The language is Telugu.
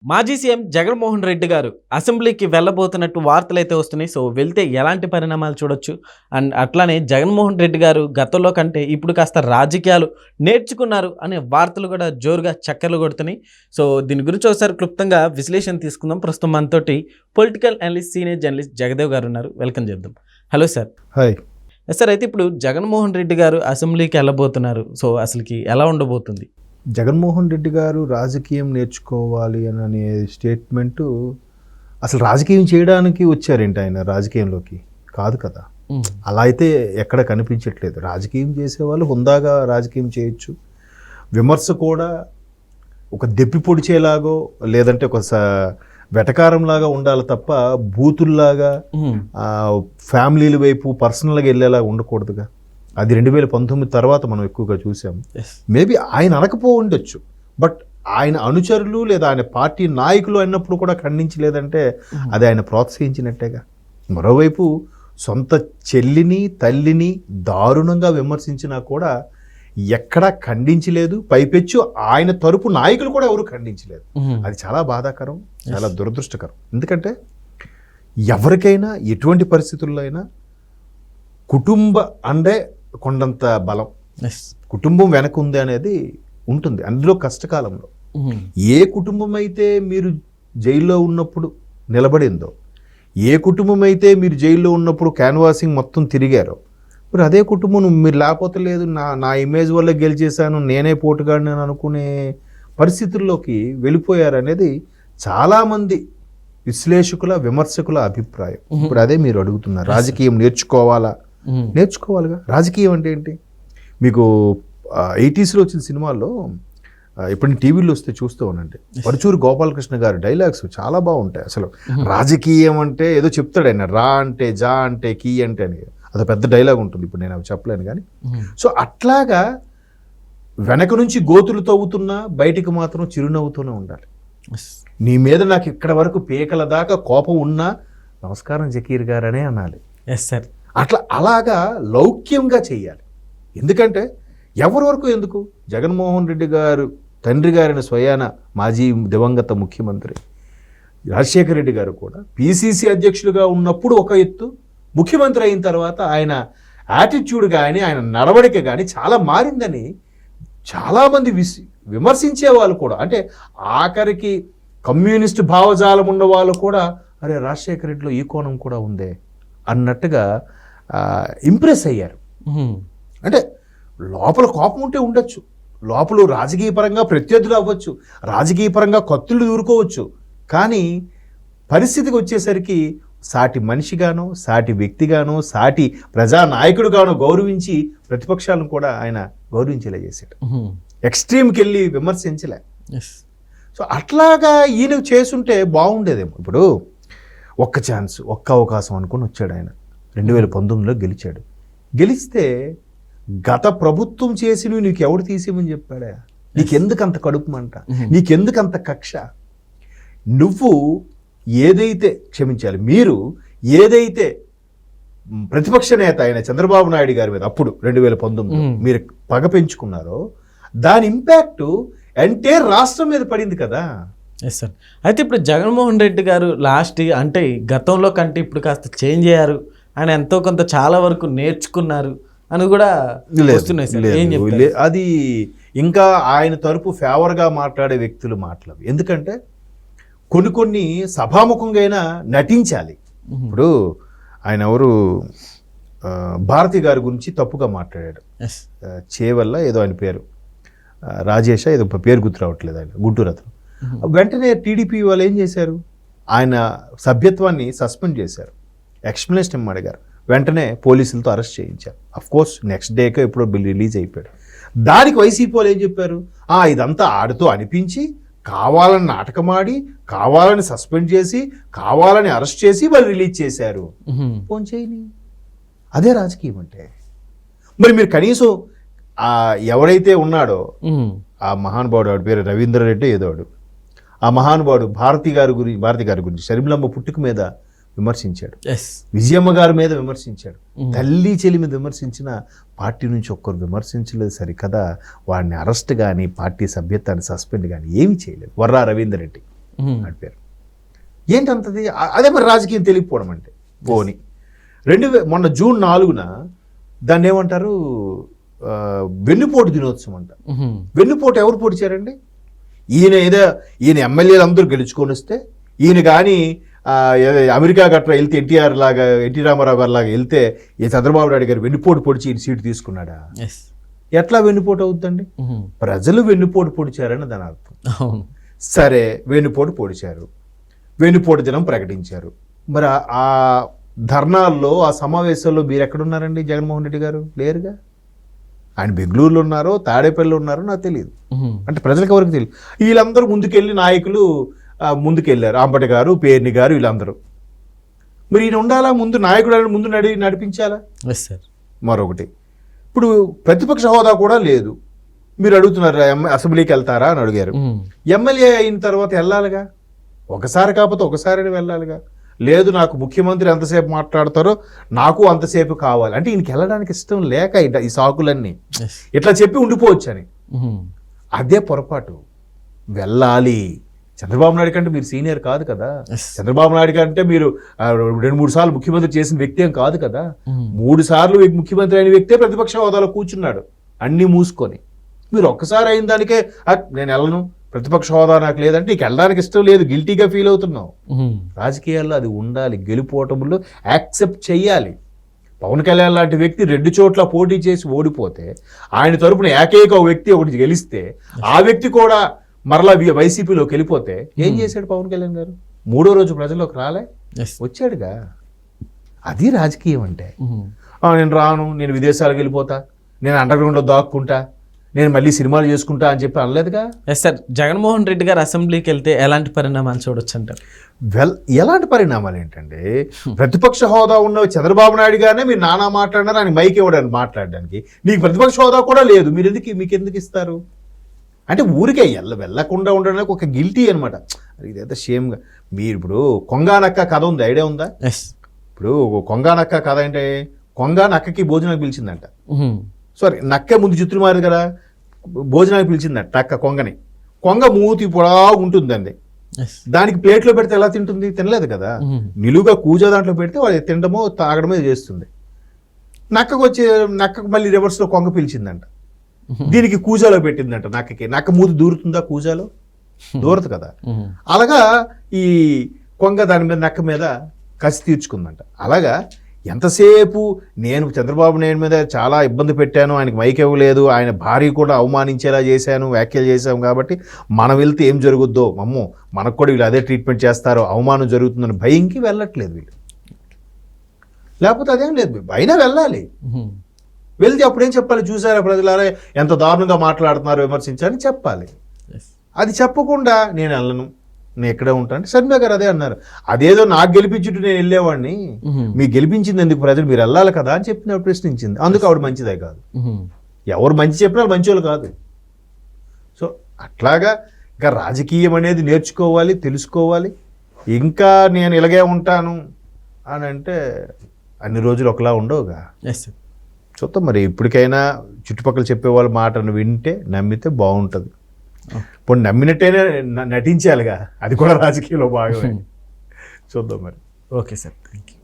మాజీ సీఎం జగన్మోహన్ రెడ్డి గారు అసెంబ్లీకి వెళ్ళబోతున్నట్టు వార్తలైతే వస్తున్నాయి. సో వెళ్తే ఎలాంటి పరిణామాలు చూడొచ్చు? అండ్ అట్లానే జగన్మోహన్ రెడ్డి గారు గతంలో కంటే ఇప్పుడు కాస్త రాజకీయాలు నేర్చుకున్నారు అనే వార్తలు కూడా జోరుగా చక్కర్లు కొడుతున్నాయి. సో దీని గురించి ఒకసారి క్లుప్తంగా విశ్లేషణ తీసుకుందాం. ప్రస్తుతం మనతోటి political analyst, senior journalist Jagdev గారు ఉన్నారు. వెల్కమ్ చేద్దాం. Hello sir. హాయ్ సార్, అయితే ఇప్పుడు జగన్మోహన్ రెడ్డి గారు అసెంబ్లీకి వెళ్ళబోతున్నారు. సో అసలుకి ఎలా ఉండబోతుంది? జగన్మోహన్ రెడ్డి గారు రాజకీయం నేర్చుకోవాలి అనే స్టేట్మెంటు అసలు రాజకీయం చేయడానికి వచ్చారేంటి ఆయన రాజకీయంలోకి? కాదు కదా, అలా అయితే ఎక్కడ కనిపించట్లేదు. రాజకీయం చేసేవాళ్ళు హుందాగా రాజకీయం చేయొచ్చు. విమర్శ కూడా ఒక దెప్పి పొడిచేలాగో లేదంటే ఒక వెటకారంలాగా ఉండాలి తప్ప బూతుల్లాగా ఫ్యామిలీల వైపు పర్సనల్గా వెళ్ళేలాగా ఉండకూడదుగా. అది 2019 తర్వాత మనం ఎక్కువగా చూసాం. మేబీ ఆయన అనకపో ఉండొచ్చు, బట్ ఆయన అనుచరులు లేదా ఆయన పార్టీ నాయకులు అన్నప్పుడు కూడా ఖండించలేదంటే అది ఆయన ప్రోత్సహించినట్టేగా. మరోవైపు సొంత చెల్లిని తల్లిని దారుణంగా విమర్శించినా కూడా ఎక్కడా ఖండించలేదు. పైపెచ్చు ఆయన తరపు నాయకులు కూడా ఎవరు ఖండించలేదు. అది చాలా బాధాకరం, చాలా దురదృష్టకరం. ఎందుకంటే ఎవరికైనా ఎటువంటి పరిస్థితుల్లో అయినా కుటుంబ అంటే కొండంత బలం, కుటుంబం వెనక ఉంది అనేది ఉంటుంది. అందులో కష్టకాలంలో ఏ కుటుంబం అయితే మీరు జైల్లో ఉన్నప్పుడు నిలబడిందో, ఏ కుటుంబం అయితే మీరు జైల్లో ఉన్నప్పుడు క్యాన్వాసింగ్ మొత్తం తిరిగారో, మరి అదే కుటుంబం మీరు లేకపోతే లేదు నా ఇమేజ్ వల్ల గెలిచేశాను, నేనే పోటుగాడిని అనుకునే పరిస్థితుల్లోకి వెళ్ళిపోయారనేది చాలామంది విశ్లేషకుల విమర్శకుల అభిప్రాయం. ఇప్పుడు అదే మీరు అడుగుతున్నారు, రాజకీయం నేర్చుకోవాలిగా. రాజకీయం అంటే ఏంటి? మీకు 80sలో వచ్చిన సినిమాల్లో ఇప్పుడు టీవీలో వస్తే చూస్తూ ఉండండి, పరుచూరు గోపాలకృష్ణ గారి డైలాగ్స్ చాలా బాగుంటాయి. అసలు రాజకీయం అంటే ఏదో చెప్తాడు ఆయన, రా అంటే జా అంటే కీ అంటే అని, అది పెద్ద డైలాగ్ ఉంటుంది. ఇప్పుడు నేను అవి చెప్పలేను కానీ. సో అట్లాగా వెనక నుంచి గోతులు తవ్వుతున్నా బయటికి మాత్రం చిరునవ్వుతూనే ఉండాలి. నీ మీద నాకు ఇక్కడ వరకు పేకల దాకా కోపం ఉన్నా నమస్కారం జకీర్ గారనే అనాలి. సార్, అలాగా లౌక్యంగా చేయాలి. ఎందుకంటే ఎవరి వరకు ఎందుకు? జగన్మోహన్ రెడ్డి గారు తండ్రి గారిని స్వయాన మాజీ దివంగత ముఖ్యమంత్రి రాజశేఖర రెడ్డి గారు కూడా పిసిసి అధ్యక్షులుగా ఉన్నప్పుడు ఒక ఎత్తు, ముఖ్యమంత్రి అయిన తర్వాత ఆయన యాటిట్యూడ్ కానీ ఆయన నడవడిక కానీ చాలా మారిందని చాలామంది విమర్శించే వాళ్ళు కూడా, అంటే ఆఖరికి కమ్యూనిస్ట్ భావజాలం ఉన్న వాళ్ళు కూడా అరే రాజశేఖర రెడ్డిలో ఈ కోణం కూడా ఉందే అన్నట్టుగా ఇంప్రెస్ అయ్యారు. అంటే లోపల కోపం ఉంటే ఉండొచ్చు, లోపల రాజకీయ పరంగా ప్రత్యర్థులు అవ్వచ్చు, రాజకీయ పరంగా కత్తులు దూరుకోవచ్చు, కానీ పరిస్థితికి వచ్చేసరికి సాటి మనిషిగానో సాటి వ్యక్తిగానో సాటి ప్రజానాయకుడుగానో గౌరవించి ప్రతిపక్షాలను కూడా ఆయన గౌరవించేలా చేశాడు. ఎక్స్ట్రీమ్కి వెళ్ళి విమర్శించలే. సో అట్లాగా ఈయన చేసుంటే బాగుండేదేమో. ఇప్పుడు ఒక్క ఛాన్స్, ఒక్క అవకాశం అనుకుని వచ్చాడు ఆయన. 2019లో గెలిచాడు. గెలిస్తే గత ప్రభుత్వం చేసి నీకు ఎవడు తీసేమని చెప్పాడా? నీకెందుకు అంత కడుపు మంట? నీకెందుకు అంత కక్ష? నువ్వు ఏదైతే మీరు ఏదైతే ప్రతిపక్ష నేత అయిన చంద్రబాబు నాయుడు గారి మీద అప్పుడు 2019 మీరు పగ పెంచుకున్నారో దాని ఇంపాక్ట్ అంటే రాష్ట్రం మీద పడింది కదా. సార్, అయితే ఇప్పుడు జగన్మోహన్ రెడ్డి గారు లాస్ట్ అంటే గతంలో కంటే ఇప్పుడు కాస్త చేంజ్ అయ్యారు, ఆయన ఎంతో కొంత చాలా వరకు నేర్చుకున్నారు అని కూడా వస్తున్నాయి సార్. ఏం చెప్తారు? అది ఇంకా ఆయన తరపు ఫేవర్గా మాట్లాడే వ్యక్తులు మాట్లాడు. ఎందుకంటే కొన్ని సభాముఖంగా అయినా నటించాలి. ఇప్పుడు ఆయన ఎవరు భారతి గారి గురించి తప్పుగా మాట్లాడాడు. చేవల్ల ఏదో ఆయన పేరు, రాజేష ఏదో పేరు గుర్తు రావట్లేదు, ఆయన గుంటూరు అతను. వెంటనే టీడీపీ వాళ్ళు ఏం చేశారు? ఆయన సభ్యత్వాన్ని సస్పెండ్ చేశారు, ఎక్స్ప్లెనేషన్ అడిగారు. వెంటనే పోలీసులతో అరెస్ట్ చేయించారు. అఫ్కోర్స్ నెక్స్ట్ డేకే ఎప్పుడో బిల్ రిలీజ్ అయిపోయాడు. దానికి వైసీపీ వాళ్ళు ఏం చెప్పారు? ఇదంతా ఆడుతూ అనిపించి కావాలని నాటకమాడి కావాలని సస్పెండ్ చేసి కావాలని అరెస్ట్ చేసి వాళ్ళు రిలీజ్ చేశారు. ఫోన్ చేయని, అదే రాజకీయం అంటే. మరి మీరు కనీసం ఎవరైతే ఉన్నాడో ఆ మహానుభావుడు, ఆవిడ పేరు రవీంద్ర రెడ్డి ఏదోడు, ఆ మహానుభావుడు భారతి గారి గురించి షర్మిలమ్మ పుట్టుక మీద విమర్శించాడు, విజయమ్మ గారి మీద విమర్శించాడు, తల్లి చెల్లి మీద విమర్శించిన పార్టీ నుంచి ఒక్కరు విమర్శించలేదు సరికదా, వాడిని అరెస్ట్ కానీ పార్టీ సభ్యత్వాన్ని సస్పెండ్ కానీ ఏమి చేయలేదు వర్రా రవీందర్ రెడ్డి. నడిపారు. ఏంటంతది? అదే మరి రాజకీయం తెలియకపోవడం అంటే. పోని మొన్న జూన్ 4న దాన్ని ఏమంటారు, వెన్నుపోటు దినోత్సవం అంట. వెన్నుపోటు ఎవరు పొడిచారండి? ఈయన ఎమ్మెల్యేలు అందరూ గెలుచుకొని వస్తే, ఈయన కానీ అమెరికా గట్రా వెళ్తే ఎన్టీ రామారావు గారు లాగా వెళ్తే ఈ చంద్రబాబు నాయుడు గారు వెన్నుపోటు పొడిచి ఈయన సీటు తీసుకున్నాడా? ఎట్లా వెన్నుపోటు అవుతుందండి? ప్రజలు వెన్నుపోటు పొడిచారని దాని అర్థం. సరే, వెన్నుపోటు పొడిచారు, వెన్నుపోటు దినం ప్రకటించారు. మరి ఆ ధర్నాల్లో, ఆ సమావేశాల్లో మీరు ఎక్కడున్నారండి? జగన్మోహన్ రెడ్డి గారు లేరుగా. ఆయన బెంగళూరులో ఉన్నారో తాడేపల్లిలో ఉన్నారో నాకు తెలియదు. అంటే ప్రజలకు ఎవరికి తెలియదు. వీళ్ళందరూ ముందుకెళ్ళి నాయకులు ముందుకెళ్ళారు. అంబటి గారు, పేర్ని గారు, వీళ్ళందరూ. మరి ఈయన ఉండాలా ముందు, నాయకుడు ముందు నడిపించాలా? మరొకటి, ఇప్పుడు ప్రతిపక్ష హోదా కూడా లేదు. మీరు అడుగుతున్నారు అసెంబ్లీకి వెళ్తారా అని అడిగారు. ఎమ్మెల్యే అయిన తర్వాత వెళ్ళాలిగా, ఒకసారి కాకపోతే ఒకసారి వెళ్ళాలిగా. లేదు, నాకు ముఖ్యమంత్రి ఎంతసేపు మాట్లాడతారో నాకు అంతసేపు కావాలి అంటే ఈయనకి వెళ్ళడానికి ఇష్టం లేక ఈ సాకులన్నీ ఇట్లా చెప్పి ఉండిపోవచ్చు అని. అదే పొరపాటు. వెళ్ళాలి. చంద్రబాబు నాయుడు కంటే మీరు సీనియర్ కాదు కదా. చంద్రబాబు నాయుడు కంటే మీరు 2-3 సార్లు ముఖ్యమంత్రి చేసిన వ్యక్తి ఏం కాదు కదా. 3 సార్లు ముఖ్యమంత్రి అయిన వ్యక్తే ప్రతిపక్ష హోదాలో కూర్చున్నాడు అన్ని మూసుకొని. మీరు ఒక్కసారి అయిన దానికే నేను వెళ్ళను, ప్రతిపక్ష హోదా నాకు లేదంటే నీకు వెళ్ళడానికి ఇష్టం లేదు, గిల్టీగా ఫీల్ అవుతున్నావు. రాజకీయాల్లో అది ఉండాలి. గెలుపోటములు యాక్సెప్ట్ చెయ్యాలి. పవన్ కళ్యాణ్ లాంటి వ్యక్తి 2 చోట్ల పోటీ చేసి ఓడిపోతే, ఆయన తరపున ఏకైక వ్యక్తి ఒకటి గెలిస్తే, ఆ వ్యక్తి కూడా మరలా వైసీపీలోకి వెళ్ళిపోతే ఏం చేశాడు పవన్ కళ్యాణ్ గారు? 3వ రోజు ప్రజల్లోకి రాలే, వచ్చాడుగా. అది రాజకీయం అంటే. నేను రాను, నేను విదేశాలకు వెళ్ళిపోతా, నేను అండర్ గ్రౌండ్లో దాక్కుంటా, నేను మళ్ళీ సినిమాలు చేసుకుంటా అని చెప్పి అనలేదుగా. సార్, జగన్మోహన్ రెడ్డి గారు అసెంబ్లీకి వెళ్తే ఎలాంటి పరిణామాలు చూడొచ్చు అంటారు? ఎలాంటి పరిణామాలు ఏంటండి? ప్రతిపక్ష హోదా ఉన్న చంద్రబాబు నాయుడు గానే మీరు నానా మాట్లాడినారు, ఆయన మైక్ ఇవ్వడానికి మాట్లాడడానికి. నీకు ప్రతిపక్ష హోదా కూడా లేదు, మీకు ఎందుకు ఇస్తారు అంటే ఊరికే వెళ్ళకుండా ఉండడానికి ఒక గిల్టీ అనమాట. ఇదైతే షేమ్గా. మీరు ఇప్పుడు కొంగానక్క కథ ఉంది, ఐడియా ఉందా? ఇప్పుడు కొంగానక్క కథ అంటే, కొంగ నక్కకి భోజనానికి పిలిచిందంట. సారీ, నక్కే ముందు చిత్తులు మారు కదా, భోజనానికి పిలిచిందంట నక్క కొంగని. కొంగ మూతి పొడా ఉంటుందండి, దానికి ప్లేట్లో పెడితే ఎలా తింటుంది? తినలేదు కదా. నిలువుగా కూజా దాంట్లో పెడితే వాడు తినడమో తాగడమో చేస్తుంది. నక్కకు మళ్ళీ రివర్స్లో కొంగ పిలిచిందంట, దీనికి కూజాలో పెట్టిందంట. నక్క మూతి దూరుతుందా కూజాలో? దూరదు కదా. అలాగా ఈ కొంగ దాని మీద నక్క మీద కసి తీర్చుకుందంట. అలాగా ఎంతసేపు నేను చంద్రబాబు నాయుడు మీద చాలా ఇబ్బంది పెట్టాను, ఆయనకి మైక్ ఇవ్వలేదు, ఆయన భార్య కూడా అవమానించేలా చేశాను, వ్యాఖ్యలు చేశాము కాబట్టి మనం వెళ్తే ఏం జరుగుద్దో, అమ్మో మనకు కూడా వీళ్ళు అదే ట్రీట్మెంట్ చేస్తారో, అవమానం జరుగుతుందని భయంకి వెళ్ళట్లేదు వీళ్ళు. లేకపోతే అదేం లేదు, అయినా వెళ్ళాలి. వెళ్తే అప్పుడేం చెప్పాలి? చూసారా ప్రజలారా ఎంత దారుణంగా మాట్లాడుతున్నారు, విమర్శించాలని చెప్పాలి. అది చెప్పకుండా నేను వెళ్ళను, నేను ఎక్కడే ఉంటాను. శర్మ గారు అదే అన్నారు. అదేదో నాకు గెలిపించుంటూ నేను వెళ్ళేవాడిని, మీకు గెలిపించింది ఎందుకు ప్రజలు, మీరు వెళ్ళాలి కదా అని చెప్పి ఆవిడ ప్రశ్నించింది. అందుకు ఆవిడ మంచిదే కాదు. ఎవరు మంచి చెప్పినా మంచి వాళ్ళు కాదు. సో అట్లాగా ఇంకా రాజకీయం అనేది నేర్చుకోవాలి, తెలుసుకోవాలి. ఇంకా నేను ఇలాగే ఉంటాను అని అంటే అన్ని రోజులు ఒకలా ఉండవుగా. చూద్దాం మరి. ఇప్పటికైనా చుట్టుపక్కల చెప్పే వాళ్ళ మాటను వింటే నమ్మితే బాగుంటుంది. ఇప్పుడు నమ్మినట్టేనే నటించాలిగా, అది కూడా రాజకీయంలో భాగమే. చూద్దాం మరి. Okay sir, thank you.